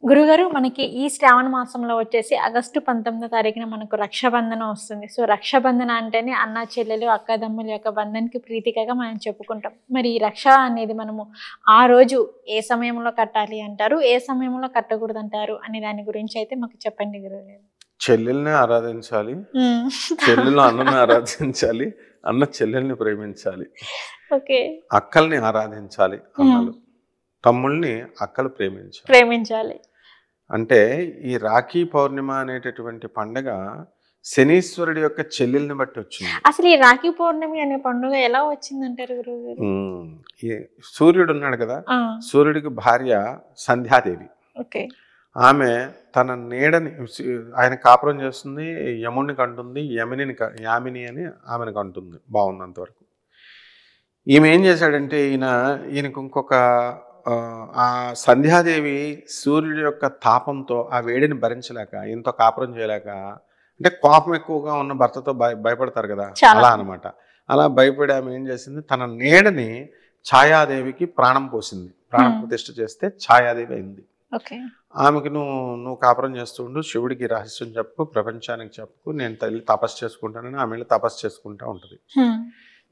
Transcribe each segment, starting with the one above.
గురుగారు మనకి ఈ శ్రావణ మాసంలో వచ్చేసి ఆగస్టు 19వ తారీఖున మనకు రక్షాబంధనం వస్తుంది. సో, రక్షాబంధన అంటేనే అన్న, చెల్లెలు, అక్కదమ్ముల యొక్క బంధానికి ప్రీతికగా మనం చెప్పుకుంటాం. మరి ఈ రక్ష అనేది మనము ఆ రోజు ఏ సమయంలో కట్టాలి అంటారు? ఏ సమయంలో కట్టకూడదంటారు? అనే దాని గురించి అయితే మాకు చెప్పండి గురుగారు. చెల్లెల్ని ఆరాధించాలి. హ్మ్. చెల్లెలు అన్నని ఆరాధించాలి. అన్న చెల్లెల్ని ప్రేమించాలి. ఓకే. అక్కల్ని ఆరాధించాలి అన్నలు. తమ్ముళ్ళని అక్కలు ప్రేమించాలి. అంటే ఈ రాఖీ పౌర్ణిమ అనేటటువంటి పండగ శనీశ్వరుడి యొక్క చెల్లెల్ని బట్టి వచ్చింది. అసలు ఈ రాఖీ పౌర్ణమి అనే పండుగ ఎలా వచ్చిందంటారు గురువుగారు? ఈ సూర్యుడు ఉన్నాడు కదా, సూర్యుడికి భార్య సంధ్యాదేవి. ఓకే. ఆమె తన నీడని ఆయన కాపురం చేస్తుంది, యముడిని కంటుంది, యామిని అని ఆమెను కంటుంది. బాగున్నంత వరకు. ఈమె ఏం చేశాడంటే ఈయనకు ఇంకొక ఆ సంధ్యాదేవి సూర్యుడి యొక్క తాపంతో ఆ వేడిని భరించలేక, ఈయనతో కాపురం చేయలేక, అంటే కోపం ఎక్కువగా ఉన్న భర్తతో భయపడతారు కదా, అలా అనమాట. అలా భయపడి ఆమె ఏం చేసింది, తన నీడని ఛాయాదేవికి ప్రాణం పోసింది. ప్రాణ ప్రతిష్ఠ చేస్తే ఛాయాదేవి అయింది. ఆమెకి నువ్వు కాపురం చేస్తూ ఉండు, శివుడికి రహస్యం చెప్పు, ప్రపంచానికి చెప్పు, నేను తల్లి తపస్సు చేసుకుంటానని ఆమె తపస్సు చేసుకుంటూ ఉంటుంది.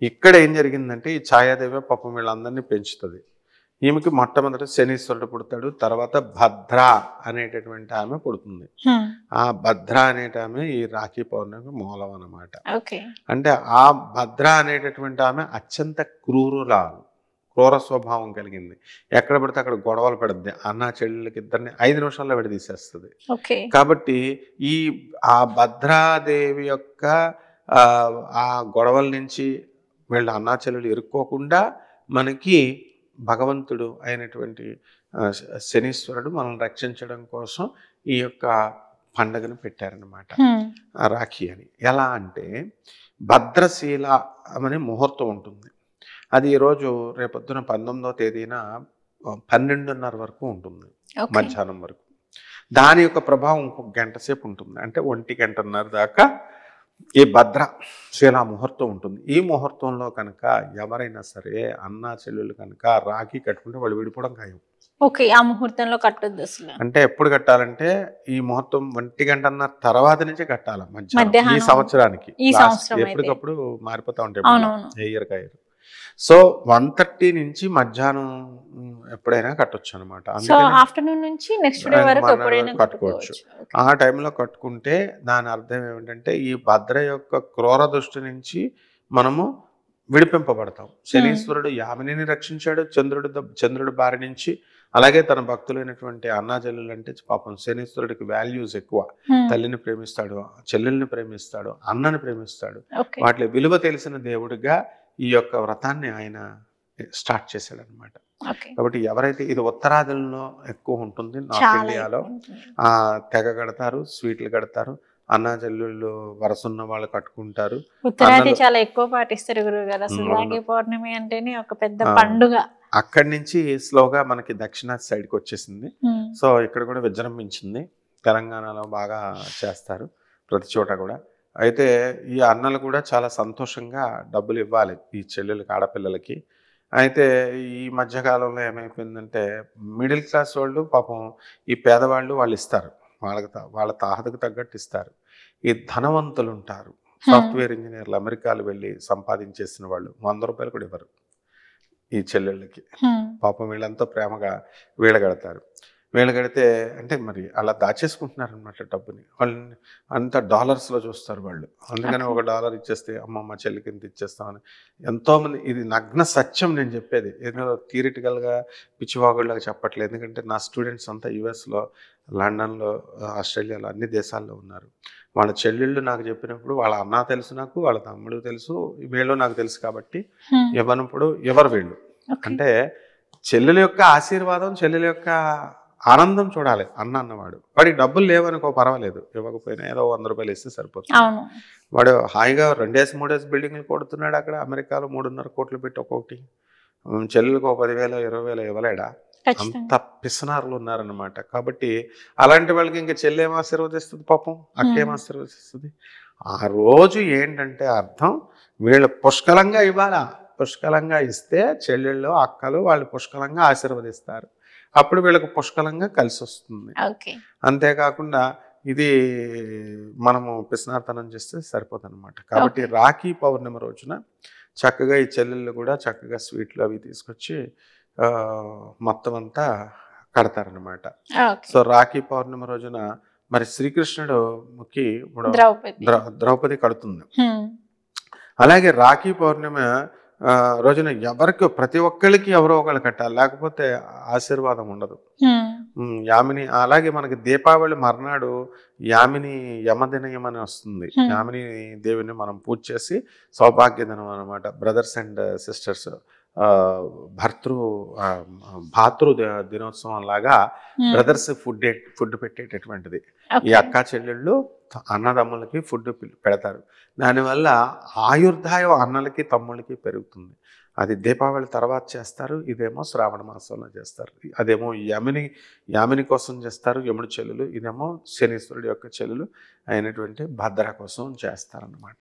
ఇక్కడ ఏం జరిగిందంటే ఈ ఛాయాదేవి పాపం వీళ్ళందరినీ పెంచుతుంది. ఈమెకి మొట్టమొదటి శనీశ్వరుడు పుడతాడు, తర్వాత భద్ర అనేటటువంటి ఆమె పుడుతుంది. ఆ భద్ర అనేట ఆమె ఈ రాఖీ పౌర్ణమికి మూలం అన్నమాట. అంటే ఆ భద్ర అనేటటువంటి ఆమె అత్యంత క్రూర స్వభావం కలిగింది. ఎక్కడ పడితే అక్కడ గొడవలు పెడుద్ది. అన్న చెల్లెళ్ళకి ఇద్దరిని 5 నిమిషాల్లో విడదీసేస్తుంది. కాబట్టి ఆ భద్రాదేవి యొక్క ఆ గొడవల నుంచి వీళ్ళ అన్నా చెల్లెలు ఇరుక్కోకుండా మనకి భగవంతుడు అయినటువంటి శనీశ్వరుడు మనల్ని రక్షించడం కోసం ఈ యొక్క పండగను పెట్టారనమాట, ఆ రాఖీ అని. ఎలా అంటే భద్రశీల అనే ముహూర్తం ఉంటుంది. అది ఈరోజు రేపొద్దున 19వ తేదీన 12:30 వరకు ఉంటుంది, మధ్యాహ్నం వరకు. దాని యొక్క ప్రభావం ఇంకొక గంట సేపు ఉంటుంది. అంటే 1:30 దాకా ఈ భద్రశీల ముహూర్తం ఉంటుంది. ఈ ముహూర్తంలో కనుక ఎవరైనా సరే అన్నా చెల్లెలు కనుక రాఖీ కట్టుకుంటే వాళ్ళు విడిపోవడం ఖాయం. ఓకే. ఆ ముహూర్తంలో కట్టొద్దు అసలు. అంటే ఎప్పుడు కట్టాలంటే ఈ ముహూర్తం 1:30 తర్వాత నుంచే కట్టాలి, మధ్యాహ్నం. ఈ సంవత్సరానికి ఎప్పటికప్పుడు మారిపోతా ఉంటాయి, ఇయర్కి. సో 1:30 నుంచి మధ్యాహ్నం ఎప్పుడైనా కట్టొచ్చు అనమాట. ఆఫ్టర్నూన్ నుంచి నెక్స్ట్ డే వరకు కట్టుకోవచ్చు. ఆ టైంలో కట్టుకుంటే దాని అర్థం ఏమిటంటే ఈ భద్ర యొక్క క్రూర దృష్టి నుంచి మనము విడిపింపబడతాం. శనీశ్వరుడు యామినిని రక్షించాడు చంద్రుడి బారి నుంచి. అలాగే తన భక్తులైనటువంటి అన్నాజల్లులు అంటే పాపం శనీశ్వరుడికి వాల్యూస్ ఎక్కువ. తల్లిని ప్రేమిస్తాడు, చెల్లెల్ని ప్రేమిస్తాడు, అన్నని ప్రేమిస్తాడు. వాటి విలువ తెలిసిన దేవుడిగా ఈ యొక్క వ్రతాన్ని ఆయన స్టార్ట్ చేశాడు అనమాట. కాబట్టి ఎవరైతే ఇది ఉత్తరాదిలో ఎక్కువ ఉంటుంది, నార్త్ ఇండియాలో తెగ కడతారు, స్వీట్లు కడతారు, అన్నా చెల్లెళ్ళు వరసున్న వాళ్ళు కట్టుకుంటారు. ఉత్తరాది చాలా ఎక్కువ పాటిస్తారు గురువుగారు. అసలు రాఖీ పౌర్ణమి అంటేనే ఒక పెద్ద పండుగ. అక్కడి నుంచి స్లోగా మనకి దక్షిణాది సైడ్కి వచ్చేసింది. సో ఇక్కడ కూడా విజృంభించింది. తెలంగాణలో బాగా చేస్తారు ప్రతి చోట కూడా. అయితే ఈ అన్నలు కూడా చాలా సంతోషంగా డబ్బులు ఇవ్వాలి ఈ చెల్లెలకి, ఆడపిల్లలకి. అయితే ఈ మధ్యకాలంలో ఏమైపోయిందంటే మిడిల్ క్లాస్ వాళ్ళు పాపం ఈ పేదవాళ్ళు వాళ్ళు ఇస్తారు, వాళ్ళ తాహతకు తగ్గట్టు ఇస్తారు. ఈ ధనవంతులు ఉంటారు, సాఫ్ట్వేర్ ఇంజనీర్లు, అమెరికాలు వెళ్ళి సంపాదించేసిన వాళ్ళు 100 రూపాయలు కూడా ఇవ్వరు ఈ చెల్లెళ్ళకి. పాపం వీళ్ళంతా ప్రేమగా వీళ్ళగడతారు. వీళ్ళు కడితే అంటే మరి అలా దాచేసుకుంటున్నారు అనమాట డబ్బుని. వాళ్ళని అంత డాలర్స్లో చూస్తారు వాళ్ళు. అందుకని $1 ఇచ్చేస్తే అమ్మ మా చెల్లికి ఇంత ఇచ్చేస్తామని ఎంతోమంది. ఇది నగ్న సత్యం నేను చెప్పేది, ఏదో థియరిటికల్గా పిచ్చివాగుళ్ళగా చెప్పట్లేదు. ఎందుకంటే నా స్టూడెంట్స్ అంతా యుఎస్లో, లండన్లో, ఆస్ట్రేలియాలో అన్ని దేశాల్లో ఉన్నారు. వాళ్ళ చెల్లెళ్ళు నాకు చెప్పినప్పుడు వాళ్ళ అన్న తెలుసు, నాకు వాళ్ళ తమ్ముడు తెలుసు, వీళ్ళు నాకు తెలుసు. కాబట్టి ఇవ్వనప్పుడు ఎవరు వీళ్ళు అంటే చెల్లెల యొక్క ఆశీర్వాదం, చెల్లెల యొక్క ఆనందం చూడాలి అన్న అన్నవాడు. వాడికి డబ్బులు లేవనుకో పర్వాలేదు, ఇవ్వకపోయినా ఏదో 100 రూపాయలు ఇస్తే సరిపోతుంది. వాడు హాయిగా 2-3 బిల్డింగ్లు కొడుతున్నాడు అక్కడ అమెరికాలో, 3.5 కోట్లు పెట్టి ఒక్కొక్కటి. చెల్లెలకు 10,000 20,000 ఇవ్వలేడా? అంత పిసనారులు ఉన్నారనమాట. కాబట్టి అలాంటి వాళ్ళకి ఇంకా చెల్లెం ఆశీర్వదిస్తుంది, పాపం అక్కేం ఆశీర్వదిస్తుంది. ఆ రోజు ఏంటంటే అర్థం, వీళ్ళు పుష్కలంగా ఇవ్వాలా. పుష్కలంగా ఇస్తే చెల్లెళ్ళు, అక్కలు వాళ్ళు పుష్కలంగా ఆశీర్వదిస్తారు. అప్పుడు వీళ్ళకి పుష్కలంగా కలిసి వస్తుంది. ఓకే. అంతేకాకుండా ఇది మనము పిసినార్తనం చేస్తే సరిపోదన్నమాట. కాబట్టి ఓకే. రాఖీ పౌర్ణమి రోజున చక్కగా ఈ చెల్లెళ్ళు కూడా చక్కగా స్వీట్లు అవి తీసుకొచ్చి మొత్తం అంతా కడతారనమాట. ఓకే. సో రాఖీ పౌర్ణమి రోజున మరి శ్రీకృష్ణుడుకి ఇప్పుడు ద్రౌపది. ద్రౌపది కడుతుంది. హ్మ్. అలాగే రాఖీ పౌర్ణమి రోజున ఎవరికి ప్రతి ఒక్కరికి ఎవరో ఒకళ్ళు కట్టాలి, లేకపోతే ఆశీర్వాదం ఉండదు. హ్మ్. యామిని అలాగే మనకి దీపావళి మర్నాడు యామిని యమదినయం అని వస్తుంది. హ్మ్. యామిని దేవిని మనం పూజ చేసి సౌభాగ్య దినం అనమాట. బ్రదర్స్ అండ్ సిస్టర్స్ భాతృ దినోత్సవం లాగా హ్మ్. బ్రదర్స్ ఫుడ్ పెట్టేటటువంటిది. ఈ ఓకే. అక్కా చెల్లెళ్ళు అన్నదమ్ములకి ఫుడ్ పెడతారు. దానివల్ల ఆయుర్దాయం అన్నలకి తమ్ముళ్ళకి పెరుగుతుంది. అది దీపావళి తర్వాత చేస్తారు, ఇదేమో శ్రావణ మాసంలో చేస్తారు. అదేమో యామిని కోసం చేస్తారు, యముడి చెల్లెలు. ఇదేమో శనీశ్వరుడి యొక్క చెల్లెలు అయినటువంటి భద్ర కోసం చేస్తారన్నమాట.